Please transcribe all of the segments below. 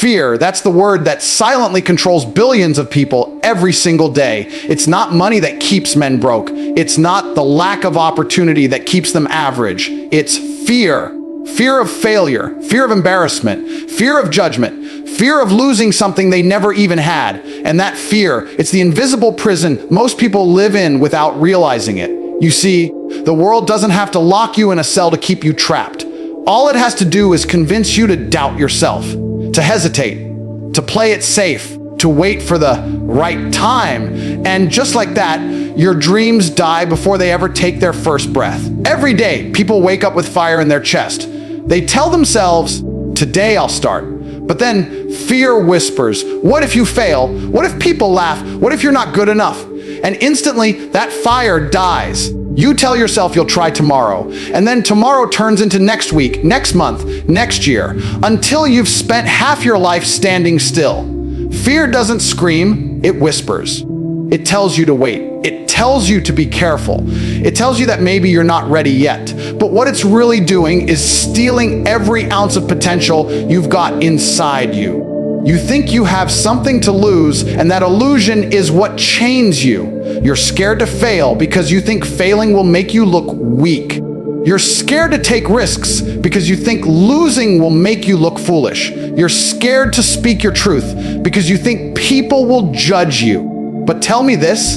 Fear, that's the word that silently controls billions of people every single day. It's not money that keeps men broke. It's not the lack of opportunity that keeps them average. It's fear. Fear of failure, fear of embarrassment, fear of judgment, fear of losing something they never even had. And that fear, it's the invisible prison most people live in without realizing it. You see, the world doesn't have to lock you in a cell to keep you trapped. All it has to do is convince you to doubt yourself, to hesitate, to play it safe, to wait for the right time. And just like that, your dreams die before they ever take their first breath. Every day, people wake up with fire in their chest. They tell themselves, today I'll start. But then fear whispers, what if you fail? What if people laugh? What if you're not good enough? And instantly, that fire dies. You tell yourself you'll try tomorrow, and then tomorrow turns into next week, next month, next year, until you've spent half your life standing still. Fear doesn't scream, it whispers. It tells you to wait. It tells you to be careful. It tells you that maybe you're not ready yet. But what it's really doing is stealing every ounce of potential you've got inside you. You think you have something to lose, and that illusion is what chains you. You're scared to fail because you think failing will make you look weak. You're scared to take risks because you think losing will make you look foolish. You're scared to speak your truth because you think people will judge you. But tell me this,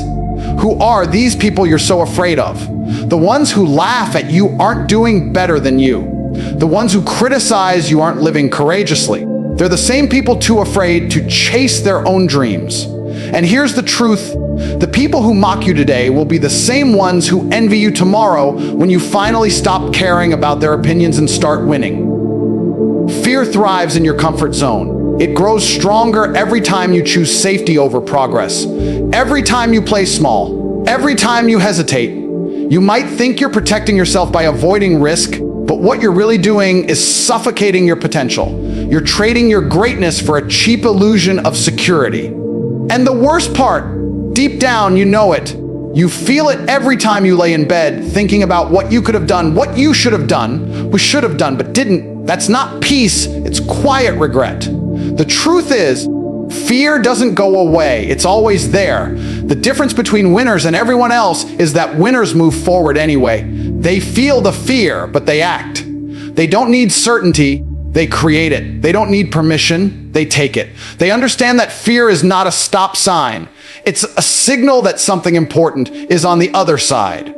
who are these people you're so afraid of? The ones who laugh at you aren't doing better than you. The ones who criticize you aren't living courageously. They're the same people too afraid to chase their own dreams. And here's the truth. The people who mock you today will be the same ones who envy you tomorrow when you finally stop caring about their opinions and start winning. Fear thrives in your comfort zone. It grows stronger every time you choose safety over progress. Every time you play small. Every time you hesitate. You might think you're protecting yourself by avoiding risk, but what you're really doing is suffocating your potential. You're trading your greatness for a cheap illusion of security. And the worst part, deep down, you know it. You feel it every time you lay in bed thinking about what you could have done, what you should have done, but didn't. That's not peace, it's quiet regret. The truth is, fear doesn't go away, it's always there. The difference between winners and everyone else is that winners move forward anyway. They feel the fear, but they act. They don't need certainty, they create it. They don't need permission, they take it. They understand that fear is not a stop sign. It's a signal that something important is on the other side.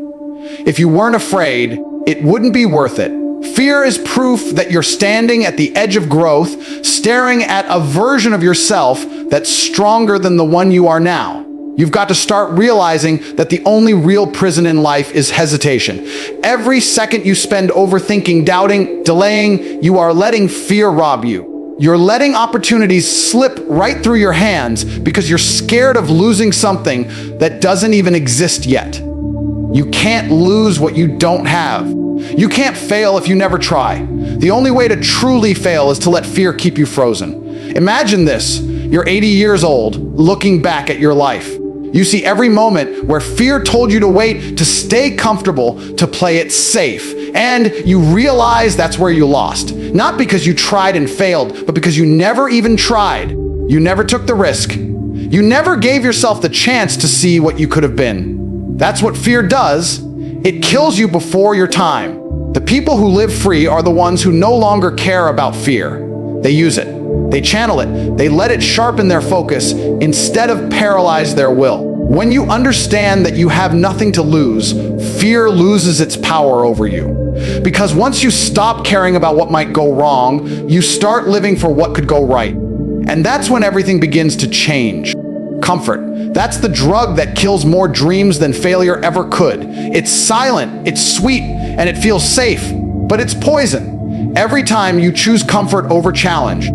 If you weren't afraid, it wouldn't be worth it. Fear is proof that you're standing at the edge of growth, staring at a version of yourself that's stronger than the one you are now. You've got to start realizing that the only real prison in life is hesitation. Every second you spend overthinking, doubting, delaying, you are letting fear rob you. You're letting opportunities slip right through your hands because you're scared of losing something that doesn't even exist yet. You can't lose what you don't have. You can't fail if you never try. The only way to truly fail is to let fear keep you frozen. Imagine this. You're 80 years old, looking back at your life. You see every moment where fear told you to wait, to stay comfortable, to play it safe. And you realize that's where you lost. Not because you tried and failed, but because you never even tried. You never took the risk. You never gave yourself the chance to see what you could have been. That's what fear does. It kills you before your time. The people who live free are the ones who no longer care about fear. They use it. They channel it. They let it sharpen their focus instead of paralyze their will. When you understand that you have nothing to lose, fear loses its power over you. Because once you stop caring about what might go wrong, you start living for what could go right. And that's when everything begins to change. Comfort. That's the drug that kills more dreams than failure ever could. It's silent, it's sweet, and it feels safe, but it's poison. Every time you choose comfort over challenge,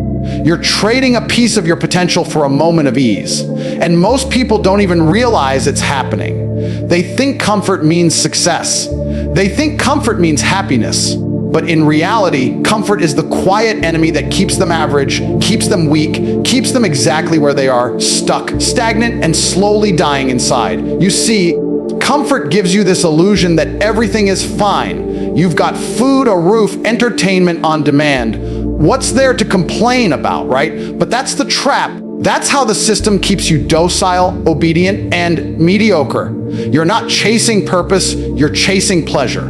you're trading a piece of your potential for a moment of ease. And most people don't even realize it's happening. They think comfort means success. They think comfort means happiness. But in reality, comfort is the quiet enemy that keeps them average, keeps them weak, keeps them exactly where they are, stuck, stagnant, and slowly dying inside. You see, comfort gives you this illusion that everything is fine. You've got food, a roof, entertainment on demand. What's there to complain about, right? But that's the trap. That's how the system keeps you docile, obedient, and mediocre. You're not chasing purpose, you're chasing pleasure.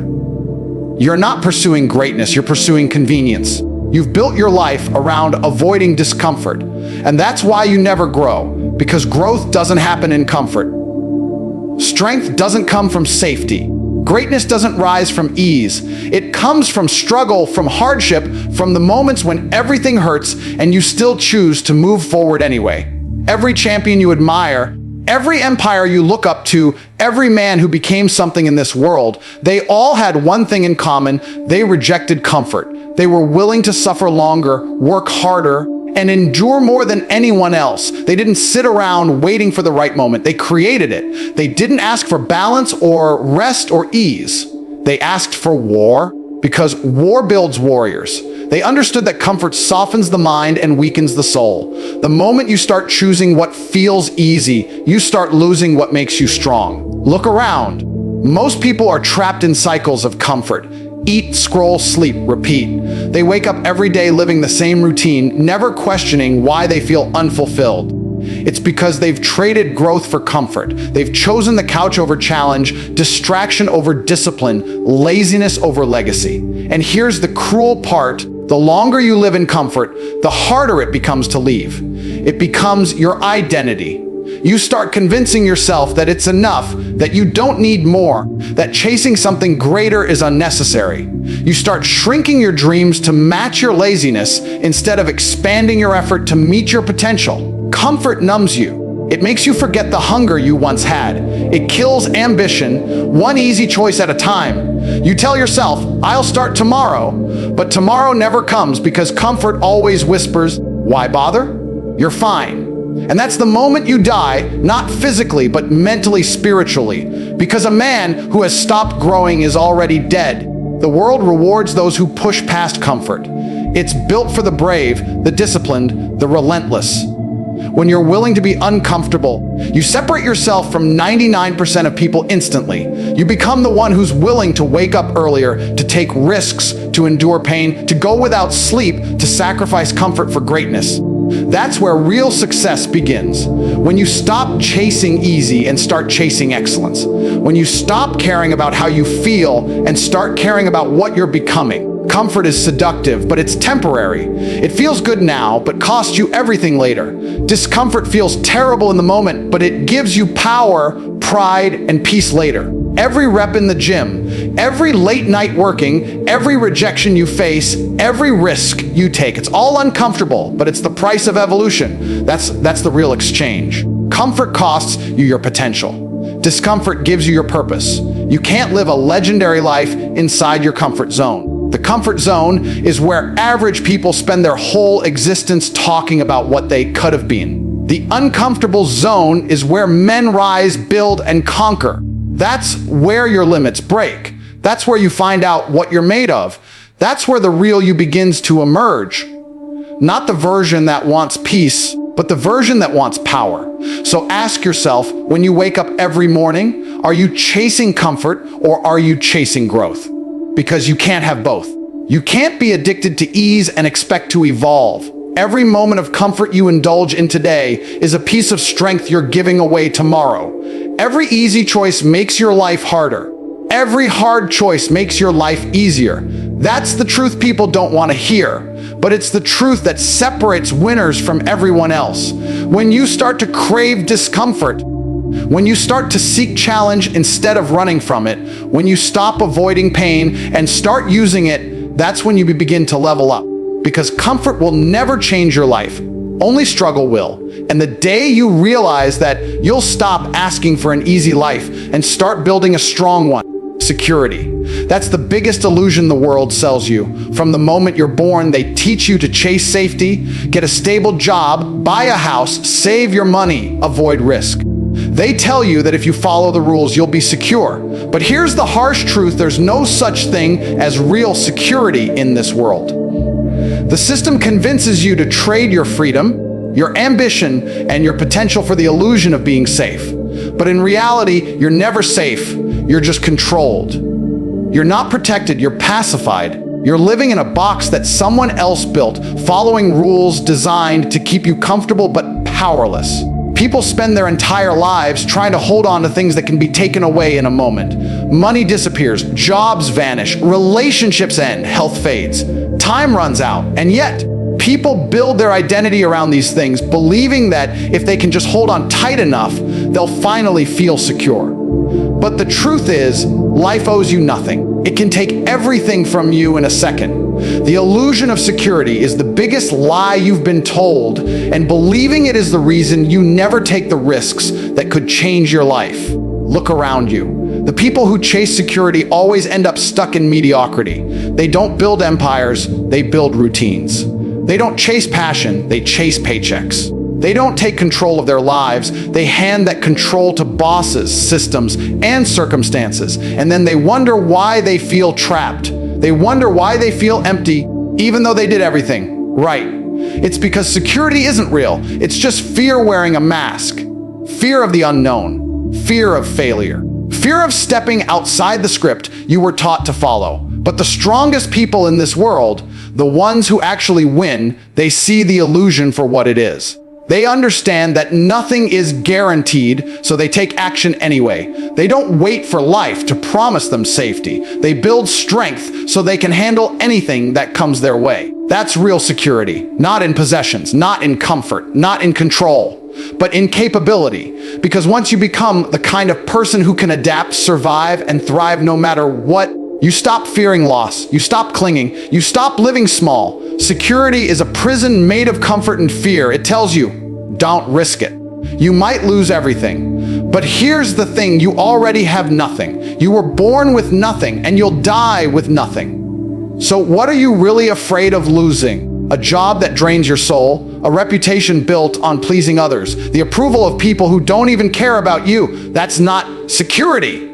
You're not pursuing greatness, you're pursuing convenience. You've built your life around avoiding discomfort. And that's why you never grow, because growth doesn't happen in comfort. Strength doesn't come from safety. Greatness doesn't rise from ease. It comes from struggle, from hardship, from the moments when everything hurts and you still choose to move forward anyway. Every champion you admire, every empire you look up to, every man who became something in this world, they all had one thing in common: they rejected comfort. They were willing to suffer longer, work harder, and endure more than anyone else. They didn't sit around waiting for the right moment. They created it. They didn't ask for balance or rest or ease. They asked for war, because war builds warriors. They understood that comfort softens the mind and weakens the soul. The moment you start choosing what feels easy, you start losing what makes you strong. Look around. Most people are trapped in cycles of comfort. Eat, scroll, sleep, repeat. They wake up every day living the same routine, never questioning why they feel unfulfilled. It's because they've traded growth for comfort. They've chosen the couch over challenge, distraction over discipline, laziness over legacy. And here's the cruel part: the longer you live in comfort, the harder it becomes to leave. It becomes your identity. You start convincing yourself that it's enough, that you don't need more, that chasing something greater is unnecessary. You start shrinking your dreams to match your laziness instead of expanding your effort to meet your potential. Comfort numbs you. It makes you forget the hunger you once had. It kills ambition, one easy choice at a time. You tell yourself, "I'll start tomorrow," but tomorrow never comes because comfort always whispers, "Why bother? You're fine." And that's the moment you die, not physically, but mentally, spiritually. Because a man who has stopped growing is already dead. The world rewards those who push past comfort. It's built for the brave, the disciplined, the relentless. When you're willing to be uncomfortable, you separate yourself from 99% of people instantly. You become the one who's willing to wake up earlier, to take risks, to endure pain, to go without sleep, to sacrifice comfort for greatness. That's where real success begins. When you stop chasing easy and start chasing excellence. When you stop caring about how you feel and start caring about what you're becoming. Comfort is seductive, but it's temporary. It feels good now, but costs you everything later. Discomfort feels terrible in the moment, but it gives you power, pride, and peace later. Every rep in the gym, every late night working, every rejection you face, every risk you take, it's all uncomfortable, but it's the price of evolution. That's the real exchange. Comfort costs you your potential. Discomfort gives you your purpose. You can't live a legendary life inside your comfort zone. The comfort zone is where average people spend their whole existence talking about what they could have been. The uncomfortable zone is where men rise, build, and conquer. That's where your limits break. That's where you find out what you're made of. That's where the real you begins to emerge. Not the version that wants peace, but the version that wants power. So ask yourself, when you wake up every morning, are you chasing comfort or are you chasing growth? Because you can't have both. You can't be addicted to ease and expect to evolve. Every moment of comfort you indulge in today is a piece of strength you're giving away tomorrow. Every easy choice makes your life harder. Every hard choice makes your life easier. That's the truth people don't want to hear, but it's the truth that separates winners from everyone else. When you start to crave discomfort, when you start to seek challenge instead of running from it, when you stop avoiding pain and start using it, that's when you begin to level up. Because comfort will never change your life. Only struggle will. And the day you realize that, you'll stop asking for an easy life and start building a strong one. Security. That's the biggest illusion the world sells you. From the moment you're born, they teach you to chase safety, get a stable job, buy a house, save your money, avoid risk. They tell you that if you follow the rules, you'll be secure. But here's the harsh truth: there's no such thing as real security in this world. The system convinces you to trade your freedom, your ambition, and your potential for the illusion of being safe. But in reality, you're never safe. You're just controlled. You're not protected, you're pacified. You're living in a box that someone else built, following rules designed to keep you comfortable but powerless. People spend their entire lives trying to hold on to things that can be taken away in a moment. Money disappears, jobs vanish, relationships end, health fades, time runs out, and yet people build their identity around these things, believing that if they can just hold on tight enough, they'll finally feel secure. But the truth is, life owes you nothing. It can take everything from you in a second. The illusion of security is the biggest lie you've been told, and believing it is the reason you never take the risks that could change your life. Look around you. The people who chase security always end up stuck in mediocrity. They don't build empires, they build routines. They don't chase passion, they chase paychecks. They don't take control of their lives, they hand that control to bosses, systems, and circumstances. And then they wonder why they feel trapped. They wonder why they feel empty, even though they did everything right. It's because security isn't real. It's just fear wearing a mask. Fear of the unknown. Fear of failure. Fear of stepping outside the script you were taught to follow. But the strongest people in this world, the ones who actually win, they see the illusion for what it is. They understand that nothing is guaranteed, so they take action anyway. They don't wait for life to promise them safety. They build strength so they can handle anything that comes their way. That's real security, not in possessions, not in comfort, not in control, but in capability. Because once you become the kind of person who can adapt, survive, and thrive no matter what, you stop fearing loss, you stop clinging, you stop living small. Security is a prison made of comfort and fear. It tells you, don't risk it. You might lose everything. But here's the thing, you already have nothing. You were born with nothing, and you'll die with nothing. So what are you really afraid of losing? A job that drains your soul, a reputation built on pleasing others, the approval of people who don't even care about you. That's not security.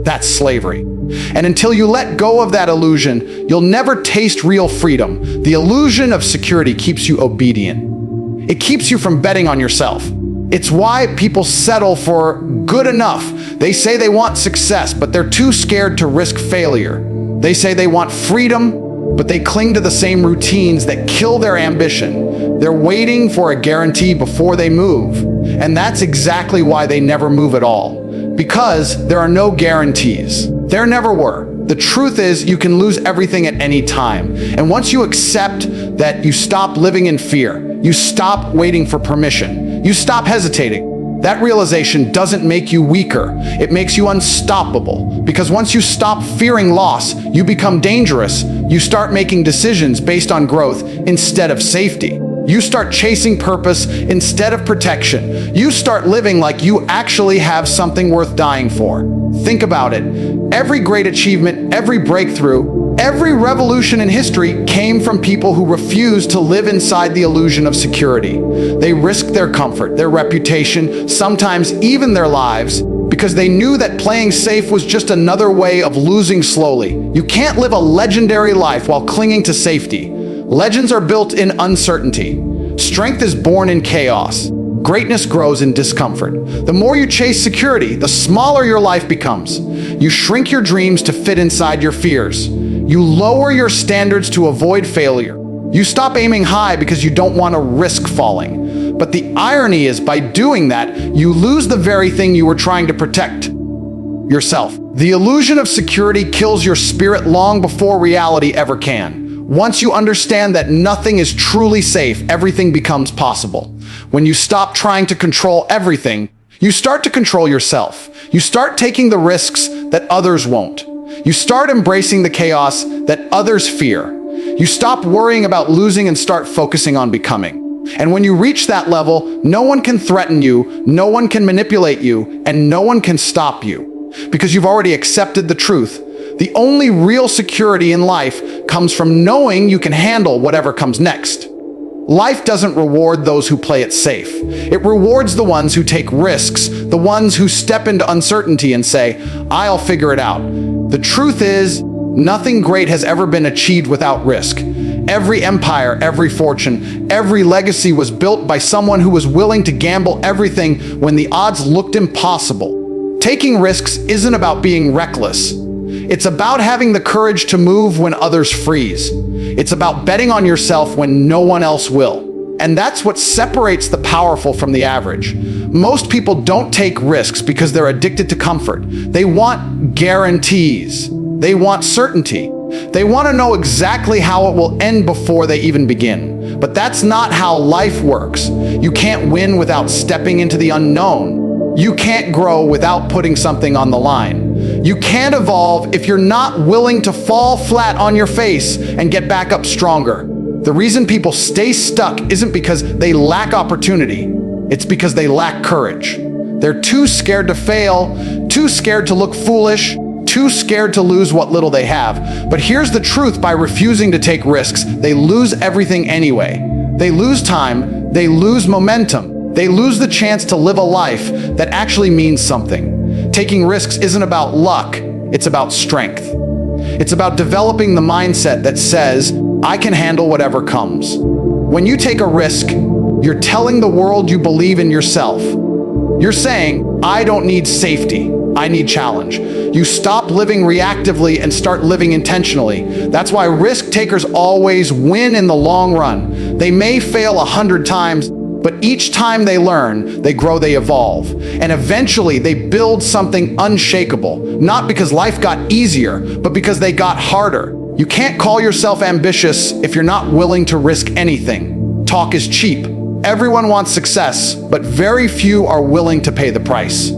That's slavery. And until you let go of that illusion, you'll never taste real freedom. The illusion of security keeps you obedient. It keeps you from betting on yourself. It's why people settle for good enough. They say they want success, but they're too scared to risk failure. They say they want freedom, but they cling to the same routines that kill their ambition. They're waiting for a guarantee before they move. And that's exactly why they never move at all. Because there are no guarantees. There never were. The truth is, you can lose everything at any time. And once you accept that, you stop living in fear. You stop waiting for permission. You stop hesitating. That realization doesn't make you weaker. It makes you unstoppable. Because once you stop fearing loss, you become dangerous. You start making decisions based on growth instead of safety. You start chasing purpose instead of protection. You start living like you actually have something worth dying for. Think about it. Every great achievement, every breakthrough, every revolution in history came from people who refused to live inside the illusion of security. They risked their comfort, their reputation, sometimes even their lives, because they knew that playing safe was just another way of losing slowly. You can't live a legendary life while clinging to safety. Legends are built in uncertainty. Strength is born in chaos. Greatness grows in discomfort. The more you chase security, the smaller your life becomes. You shrink your dreams to fit inside your fears. You lower your standards to avoid failure. You stop aiming high because you don't want to risk falling. But the irony is, by doing that, you lose the very thing you were trying to protect: yourself. The illusion of security kills your spirit long before reality ever can. Once you understand that nothing is truly safe, everything becomes possible. When you stop trying to control everything, you start to control yourself. You start taking the risks that others won't. You start embracing the chaos that others fear. You stop worrying about losing and start focusing on becoming. And when you reach that level, no one can threaten you, no one can manipulate you, and no one can stop you. Because you've already accepted the truth. The only real security in life comes from knowing you can handle whatever comes next. Life doesn't reward those who play it safe. It rewards the ones who take risks, the ones who step into uncertainty and say, "I'll figure it out." The truth is, nothing great has ever been achieved without risk. Every empire, every fortune, every legacy was built by someone who was willing to gamble everything when the odds looked impossible. Taking risks isn't about being reckless. It's about having the courage to move when others freeze. It's about betting on yourself when no one else will. And that's what separates the powerful from the average. Most people don't take risks because they're addicted to comfort. They want guarantees. They want certainty. They want to know exactly how it will end before they even begin. But that's not how life works. You can't win without stepping into the unknown. You can't grow without putting something on the line. You can't evolve if you're not willing to fall flat on your face and get back up stronger. The reason people stay stuck isn't because they lack opportunity. It's because they lack courage. They're too scared to fail, too scared to look foolish, too scared to lose what little they have. But here's the truth: by refusing to take risks, they lose everything anyway. They lose time, they lose momentum, they lose the chance to live a life that actually means something. Taking risks isn't about luck, it's about strength. It's about developing the mindset that says, I can handle whatever comes. When you take a risk, you're telling the world you believe in yourself. You're saying, I don't need safety, I need challenge. You stop living reactively and start living intentionally. That's why risk takers always win in the long run. They may fail 100 times, but each time they learn, they grow, they evolve. And eventually they build something unshakable, not because life got easier, but because they got harder. You can't call yourself ambitious if you're not willing to risk anything. Talk is cheap. Everyone wants success, but very few are willing to pay the price.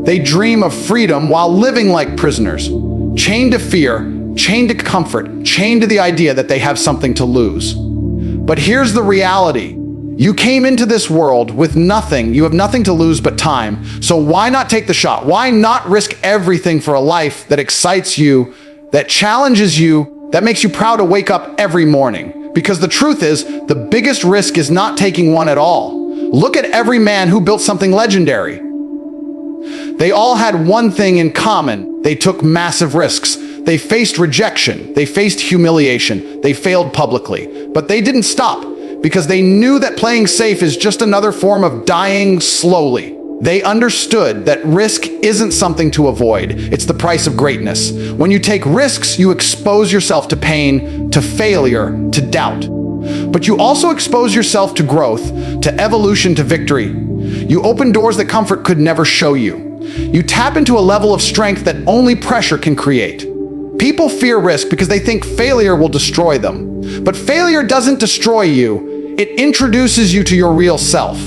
They dream of freedom while living like prisoners, chained to fear, chained to comfort, chained to the idea that they have something to lose. But here's the reality. You came into this world with nothing. You have nothing to lose but time. So why not take the shot? Why not risk everything for a life that excites you, that challenges you, that makes you proud to wake up every morning? Because the truth is, the biggest risk is not taking one at all. Look at every man who built something legendary. They all had one thing in common. They took massive risks. They faced rejection. They faced humiliation. They failed publicly. But they didn't stop, because they knew that playing safe is just another form of dying slowly. They understood that risk isn't something to avoid. It's the price of greatness. When you take risks, you expose yourself to pain, to failure, to doubt. But you also expose yourself to growth, to evolution, to victory. You open doors that comfort could never show you. You tap into a level of strength that only pressure can create. People fear risk because they think failure will destroy them. But failure doesn't destroy you. It introduces you to your real self.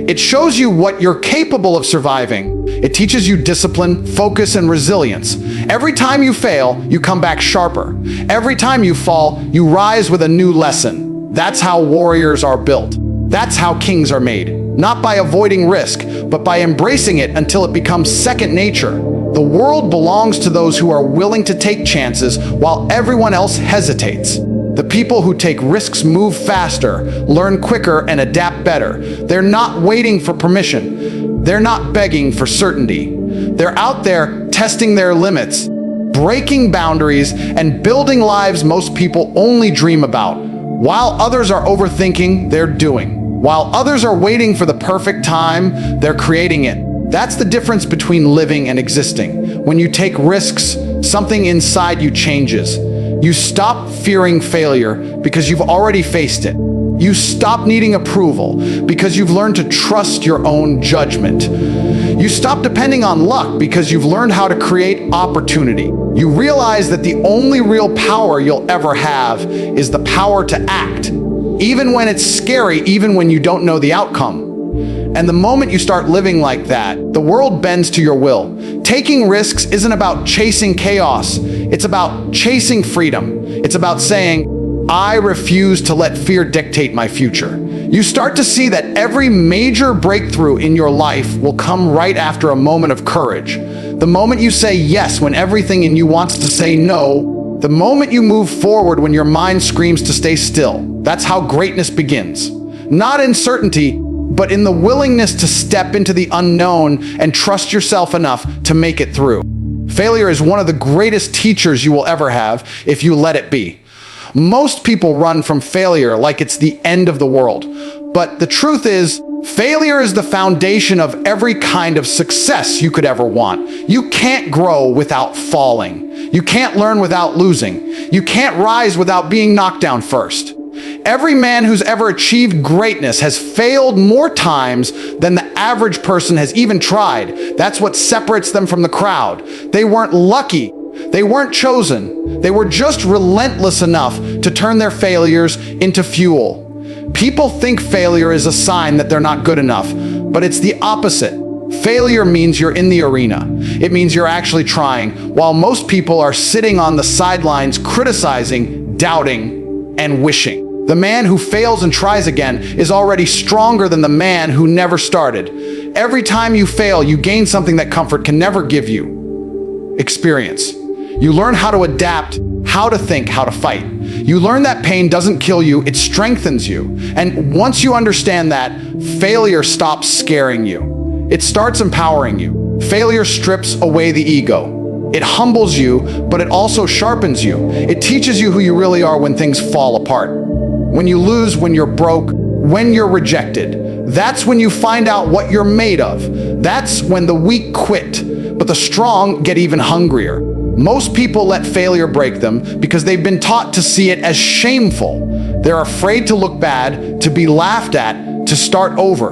It shows you what you're capable of surviving. It teaches you discipline, focus, and resilience. Every time you fail, you come back sharper. Every time you fall, you rise with a new lesson. That's how warriors are built. That's how kings are made. Not by avoiding risk, but by embracing it until it becomes second nature. The world belongs to those who are willing to take chances while everyone else hesitates. The people who take risks move faster, learn quicker, and adapt better. They're not waiting for permission. They're not begging for certainty. They're out there testing their limits, breaking boundaries, and building lives most people only dream about. While others are overthinking, they're doing. While others are waiting for the perfect time, they're creating it. That's the difference between living and existing. When you take risks, something inside you changes. You stop fearing failure because you've already faced it. You stop needing approval because you've learned to trust your own judgment. You stop depending on luck because you've learned how to create opportunity. You realize that the only real power you'll ever have is the power to act, even when it's scary, even when you don't know the outcome. And the moment you start living like that, the world bends to your will. Taking risks isn't about chasing chaos. It's about chasing freedom. It's about saying, I refuse to let fear dictate my future. You start to see that every major breakthrough in your life will come right after a moment of courage. The moment you say yes when everything in you wants to say no. The moment you move forward when your mind screams to stay still. That's how greatness begins. Not in certainty, but in the willingness to step into the unknown and trust yourself enough to make it through. Failure is one of the greatest teachers you will ever have if you let it be. Most people run from failure like it's the end of the world. But the truth is, Failure is the foundation of every kind of success you could ever want. You can't grow without falling. You can't learn without losing. You can't rise without being knocked down first. Every man who's ever achieved greatness has failed more times than the average person has even tried. That's what separates them from the crowd. They weren't lucky. They weren't chosen. They were just relentless enough to turn their failures into fuel. People think failure is a sign that they're not good enough, but it's the opposite. Failure means you're in the arena. It means you're actually trying, while most people are sitting on the sidelines criticizing, doubting, and wishing. The man who fails and tries again is already stronger than the man who never started. Every time you fail, you gain something that comfort can never give you: experience. You learn how to adapt, how to think, how to fight. You learn that pain doesn't kill you, it strengthens you. And once you understand that, failure stops scaring you. It starts empowering you. Failure strips away the ego. It humbles you, but it also sharpens you. It teaches you who you really are when things fall apart. When you lose, when you're broke, when you're rejected. That's when you find out what you're made of. That's when the weak quit, but the strong get even hungrier. Most people let failure break them because they've been taught to see it as shameful. They're afraid to look bad, to be laughed at, to start over.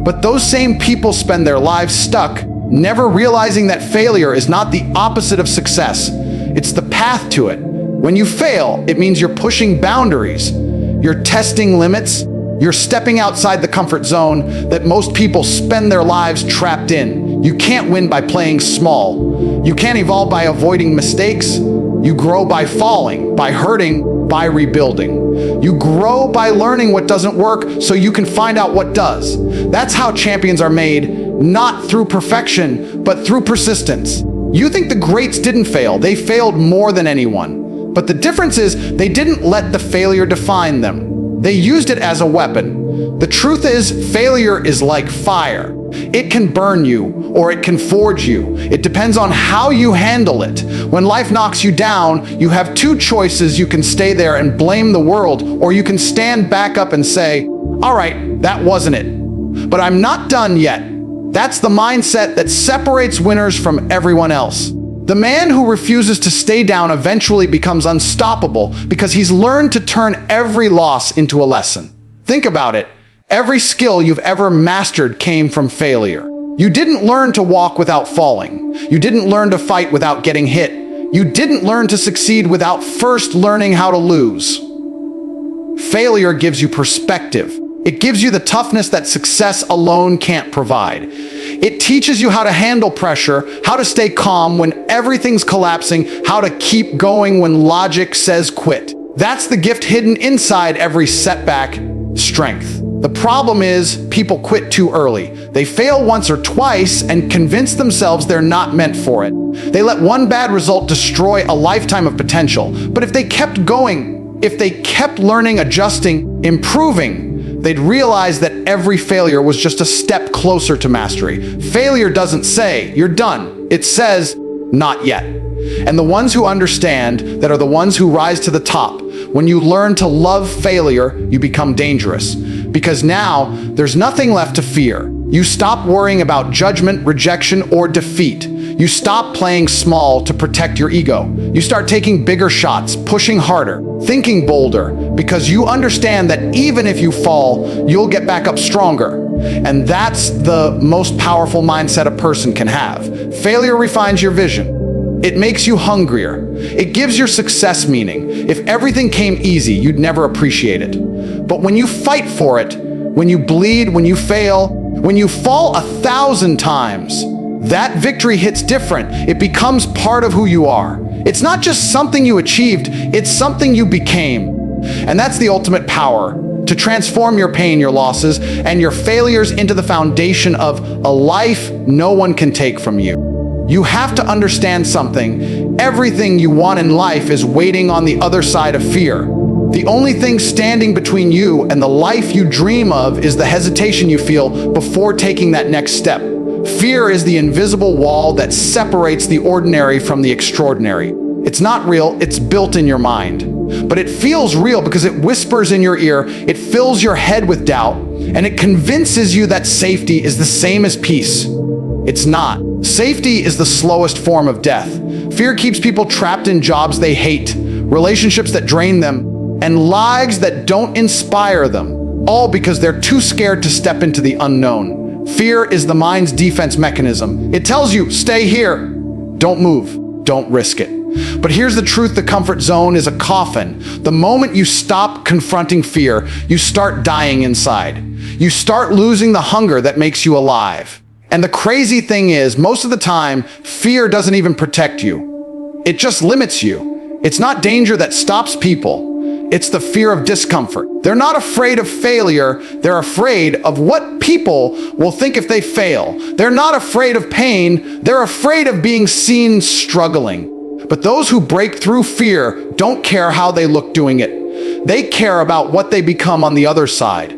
But those same people spend their lives stuck, never realizing that failure is not the opposite of success. It's the path to it. When you fail, it means you're pushing boundaries. You're testing limits. You're stepping outside the comfort zone that most people spend their lives trapped in. You can't win by playing small. You can't evolve by avoiding mistakes. You grow by falling, by hurting, by rebuilding. You grow by learning what doesn't work so you can find out what does. That's how champions are made, not through perfection, but through persistence. You think the greats didn't fail. They failed more than anyone. But the difference is they didn't let the failure define them. They used it as a weapon. The truth is, failure is like fire. It can burn you, or it can forge you. It depends on how you handle it. When life knocks you down, you have two choices. You can stay there and blame the world, or you can stand back up and say, all right, that wasn't it. But I'm not done yet. That's the mindset that separates winners from everyone else. The man who refuses to stay down eventually becomes unstoppable because he's learned to turn every loss into a lesson. Think about it. Every skill you've ever mastered came from failure. You didn't learn to walk without falling. You didn't learn to fight without getting hit. You didn't learn to succeed without first learning how to lose. Failure gives you perspective. It gives you the toughness that success alone can't provide. It teaches you how to handle pressure, how to stay calm when everything's collapsing, how to keep going when logic says quit. That's the gift hidden inside every setback: strength. The problem is, people quit too early. They fail once or twice and convince themselves they're not meant for it. They let one bad result destroy a lifetime of potential. But if they kept going, if they kept learning, adjusting, improving, they'd realize that every failure was just a step closer to mastery. Failure doesn't say, you're done. It says, not yet. And the ones who understand that are the ones who rise to the top. When you learn to love failure, you become dangerous. Because now, there's nothing left to fear. You stop worrying about judgment, rejection, or defeat. You stop playing small to protect your ego. You start taking bigger shots, pushing harder, thinking bolder, because you understand that even if you fall, you'll get back up stronger. And that's the most powerful mindset a person can have. Failure refines your vision. It makes you hungrier. It gives your success meaning. If everything came easy, you'd never appreciate it. But when you fight for it, when you bleed, when you fail, when you fall 1,000 times, that victory hits different. It becomes part of who you are. It's not just something you achieved, it's something you became. And that's the ultimate power, to transform your pain, your losses, and your failures into the foundation of a life no one can take from you. You have to understand something. Everything you want in life is waiting on the other side of fear. The only thing standing between you and the life you dream of is the hesitation you feel before taking that next step. Fear is the invisible wall that separates the ordinary from the extraordinary. It's not real, it's built in your mind. But it feels real because it whispers in your ear, it fills your head with doubt, and it convinces you that safety is the same as peace. It's not. Safety is the slowest form of death. Fear keeps people trapped in jobs they hate, relationships that drain them, and lives that don't inspire them, all because they're too scared to step into the unknown. Fear is the mind's defense mechanism. It tells you, stay here, don't move, don't risk it. But here's the truth: the comfort zone is a coffin. The moment you stop confronting fear, you start dying inside. You start losing the hunger that makes you alive. And the crazy thing is, most of the time, fear doesn't even protect you. It just limits you. It's not danger that stops people. It's the fear of discomfort. They're not afraid of failure. They're afraid of what people will think if they fail. They're not afraid of pain. They're afraid of being seen struggling. But those who break through fear don't care how they look doing it. They care about what they become on the other side.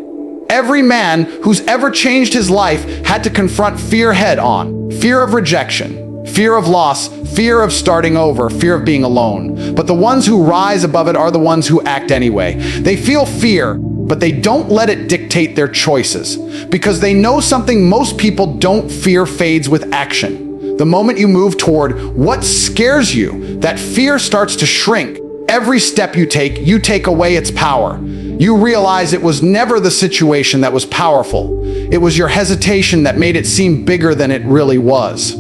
Every man who's ever changed his life had to confront fear head on. Fear of rejection, fear of loss, fear of starting over, fear of being alone. But the ones who rise above it are the ones who act anyway. They feel fear, but they don't let it dictate their choices, because they know something most people don't. Fear fades with action. The moment you move toward what scares you, that fear starts to shrink. Every step you take away its power. You realize it was never the situation that was powerful. It was your hesitation that made it seem bigger than it really was.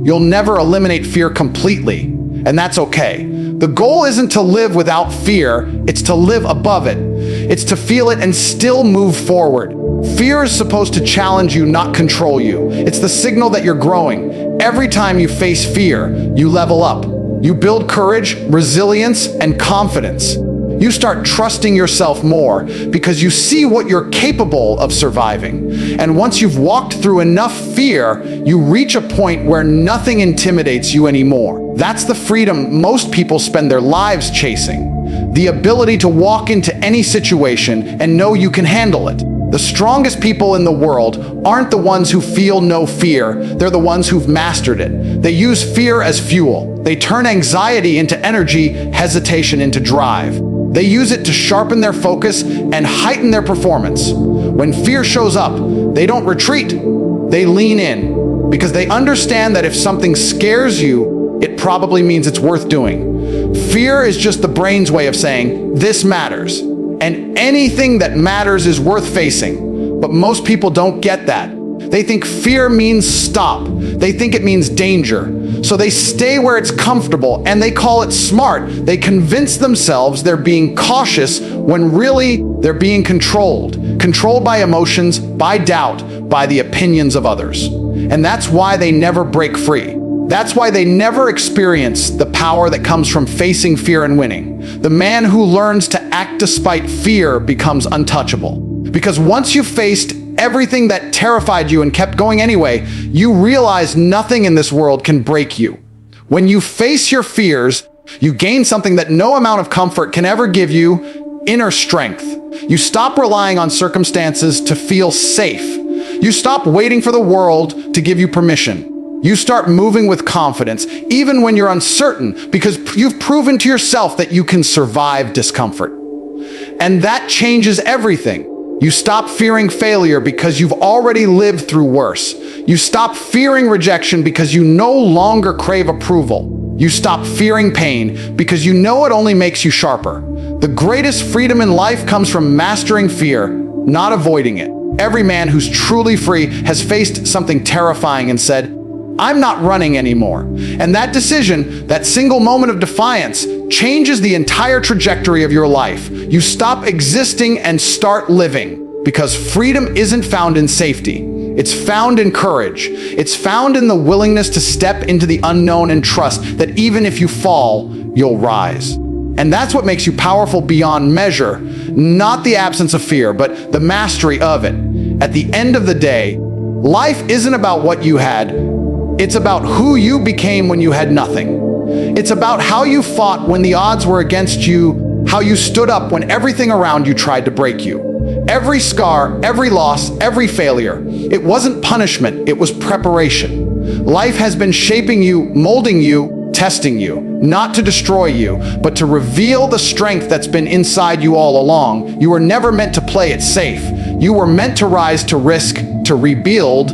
You'll never eliminate fear completely, and that's okay. The goal isn't to live without fear, it's to live above it. It's to feel it and still move forward. Fear is supposed to challenge you, not control you. It's the signal that you're growing. Every time you face fear, you level up. You build courage, resilience, and confidence. You start trusting yourself more because you see what you're capable of surviving. And once you've walked through enough fear, you reach a point where nothing intimidates you anymore. That's the freedom most people spend their lives chasing. The ability to walk into any situation and know you can handle it. The strongest people in the world aren't the ones who feel no fear. They're the ones who've mastered it. They use fear as fuel. They turn anxiety into energy, hesitation into drive. They use it to sharpen their focus and heighten their performance. When fear shows up, they don't retreat. They lean in because they understand that if something scares you, it probably means it's worth doing. Fear is just the brain's way of saying, this matters. And anything that matters is worth facing. But most people don't get that. They think fear means stop. They think it means danger. So they stay where it's comfortable and they call it smart. They convince themselves they're being cautious when really they're being controlled. Controlled by emotions, by doubt, by the opinions of others. And that's why they never break free. That's why they never experience the power that comes from facing fear and winning. The man who learns to act despite fear becomes untouchable. Because once you've faced everything that terrified you and kept going anyway, you realize nothing in this world can break you. When you face your fears, you gain something that no amount of comfort can ever give you: inner strength. You stop relying on circumstances to feel safe. You stop waiting for the world to give you permission. You start moving with confidence, even when you're uncertain, because you've proven to yourself that you can survive discomfort. And that changes everything. You stop fearing failure because you've already lived through worse. You stop fearing rejection because you no longer crave approval. You stop fearing pain because you know it only makes you sharper. The greatest freedom in life comes from mastering fear, not avoiding it. Every man who's truly free has faced something terrifying and said, I'm not running anymore. And that decision, that single moment of defiance, changes the entire trajectory of your life. You stop existing and start living, because freedom isn't found in safety. It's found in courage. It's found in the willingness to step into the unknown and trust that even if you fall, you'll rise. And that's what makes you powerful beyond measure, not the absence of fear, but the mastery of it. At the end of the day, life isn't about what you had. It's about who you became when you had nothing. It's about how you fought when the odds were against you, how you stood up when everything around you tried to break you. Every scar, every loss, every failure, it wasn't punishment, it was preparation. Life has been shaping you, molding you, testing you, not to destroy you, but to reveal the strength that's been inside you all along. You were never meant to play it safe. You were meant to rise, to risk, to rebuild,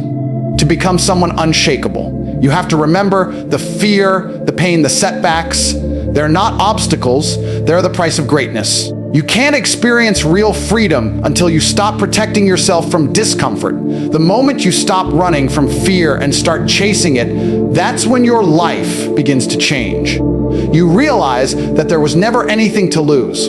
to become someone unshakable. You have to remember the fear, the pain, the setbacks. They're not obstacles, they're the price of greatness. You can't experience real freedom until you stop protecting yourself from discomfort. The moment you stop running from fear and start chasing it, that's when your life begins to change. You realize that there was never anything to lose,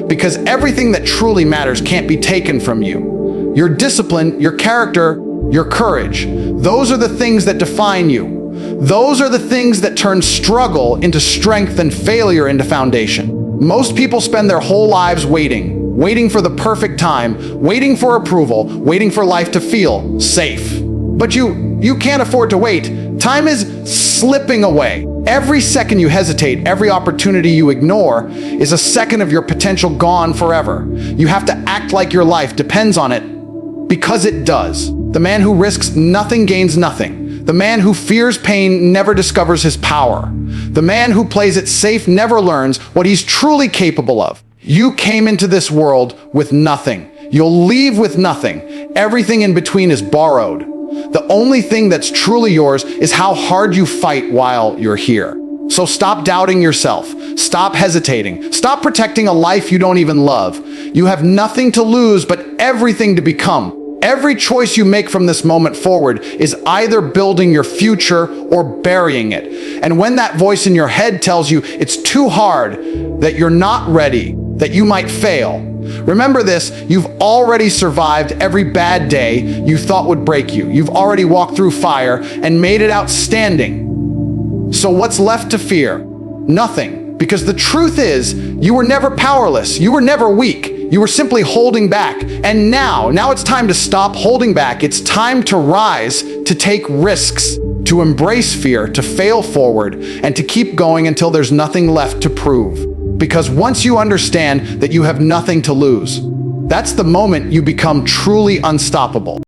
because everything that truly matters can't be taken from you. Your discipline, your character, your courage, those are the things that define you. Those are the things that turn struggle into strength and failure into foundation. Most people spend their whole lives waiting for the perfect time, waiting for approval, waiting for life to feel safe. But you can't afford to wait. Time is slipping away. Every second you hesitate, every opportunity you ignore is a second of your potential gone forever. You have to act like your life depends on it, because it does. The man who risks nothing gains nothing. The man who fears pain never discovers his power. The man who plays it safe never learns what he's truly capable of. You came into this world with nothing. You'll leave with nothing. Everything in between is borrowed. The only thing that's truly yours is how hard you fight while you're here. So stop doubting yourself. Stop hesitating. Stop protecting a life you don't even love. You have nothing to lose, but everything to become. Every choice you make from this moment forward is either building your future or burying it. And when that voice in your head tells you it's too hard, that you're not ready, that you might fail, remember this: you've already survived every bad day you thought would break you. You've already walked through fire and made it out standing. So what's left to fear? Nothing. Because the truth is, you were never powerless. You were never weak. You were simply holding back. And now it's time to stop holding back. It's time to rise, to take risks, to embrace fear, to fail forward, and to keep going until there's nothing left to prove. Because once you understand that you have nothing to lose, that's the moment you become truly unstoppable.